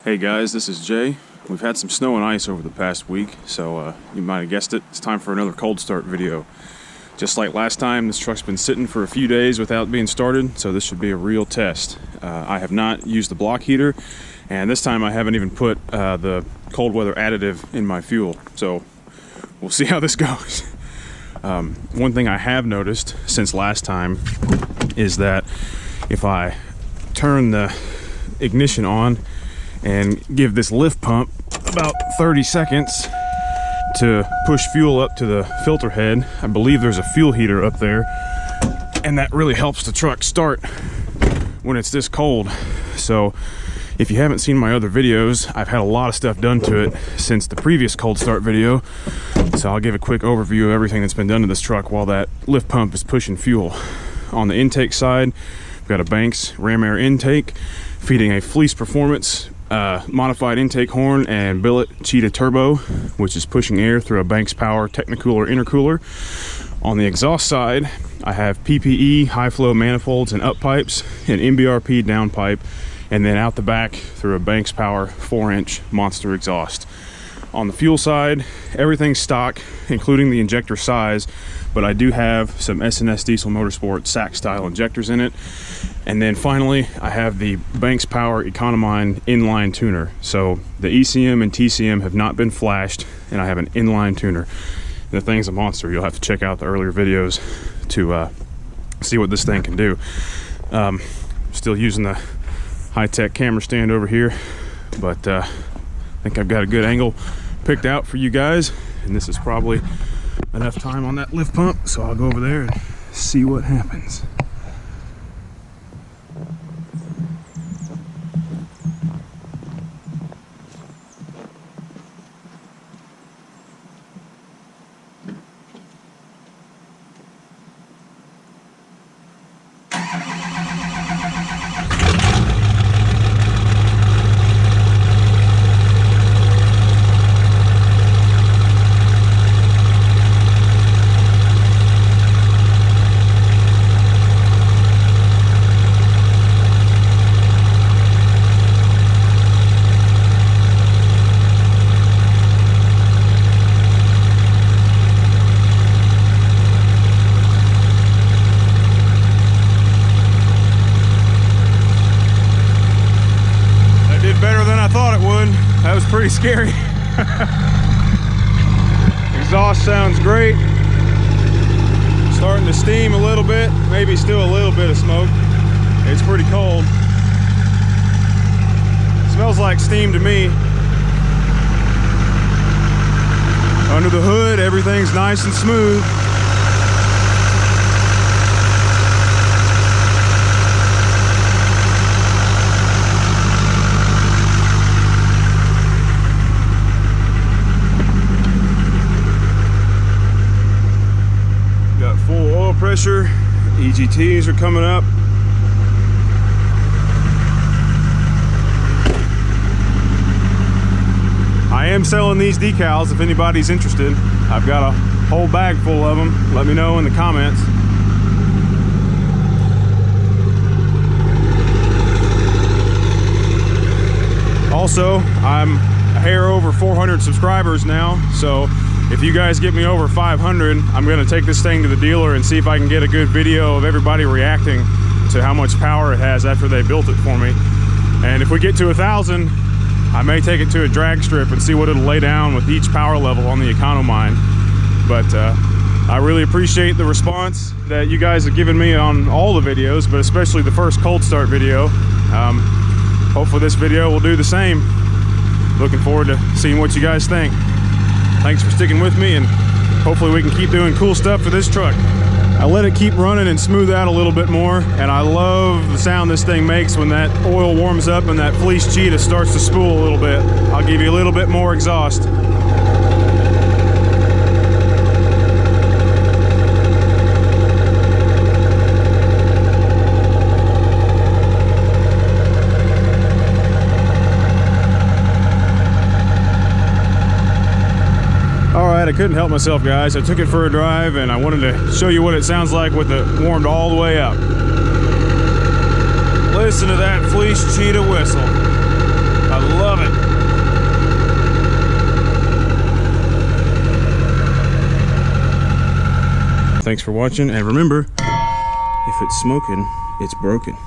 Hey guys, this is Jay. We've had some snow and ice over the past week, so you might have guessed it, it's time for another cold start video. Just like last time, this truck's been sitting for a few days without being started, so this should be a real test. I have not used the block heater, and this time I haven't even put the cold weather additive in my fuel, so we'll see how this goes. One thing I have noticed since last time is that if I turn the ignition on and give this lift pump about 30 seconds to push fuel up to the filter head, I believe there's a fuel heater up there, and that really helps the truck start when it's this cold. So if you haven't seen my other videos, I've had a lot of stuff done to it since the previous cold start video, so I'll give a quick overview of everything that's been done to this truck while that lift pump is pushing fuel. On the intake side, we've got a Banks ram air intake feeding a Fleece Performance modified intake horn and billet Cheetah turbo, which is pushing air through a Banks Power Technicooler intercooler. On the exhaust side, I have PPE high flow manifolds and up pipes, and MBRP down pipe, and then out the back through a Banks Power 4-inch monster exhaust. On the fuel side, everything's stock, including the injector size, but I do have some S&S Diesel Motorsport sack style injectors in it. And then finally, I have the Banks Power Economine inline tuner. So the ECM and TCM have not been flashed, and I have an inline tuner. The thing's a monster. You'll have to check out the earlier videos to see what this thing can do. Still using the high-tech camera stand over here, but I think I've got a good angle picked out for you guys, and this is probably enough time on that lift pump, so I'll go over there and see what happens. That was pretty scary. Exhaust sounds great. Starting to steam a little bit, maybe still a little bit of smoke. It's pretty cold. Smells like steam to me. Under the hood, everything's nice and smooth. Pressure, EGTs are coming up. I am selling these decals if anybody's interested. I've got a whole bag full of them. Let me know in the comments. Also, I'm a hair over 400 subscribers now, so if you guys get me over 500, I'm gonna take this thing to the dealer and see if I can get a good video of everybody reacting to how much power it has after they built it for me. And if we get to 1,000, I may take it to a drag strip and see what it'll lay down with each power level on the Economine. But I really appreciate the response that you guys have given me on all the videos, but especially the first cold start video. Hopefully this video will do the same. Looking forward to seeing what you guys think. Thanks for sticking with me, and hopefully we can keep doing cool stuff for this truck. I let it keep running and smooth out a little bit more, and I love the sound this thing makes when that oil warms up and that Fleece Cheetah starts to spool a little bit. I'll give you a little bit more exhaust. I couldn't help myself, guys. I took it for a drive and I wanted to show you what it sounds like with it warmed all the way up. Listen to that Fleece Cheetah whistle. I love it. Thanks for watching, and remember, if it's smoking, it's broken.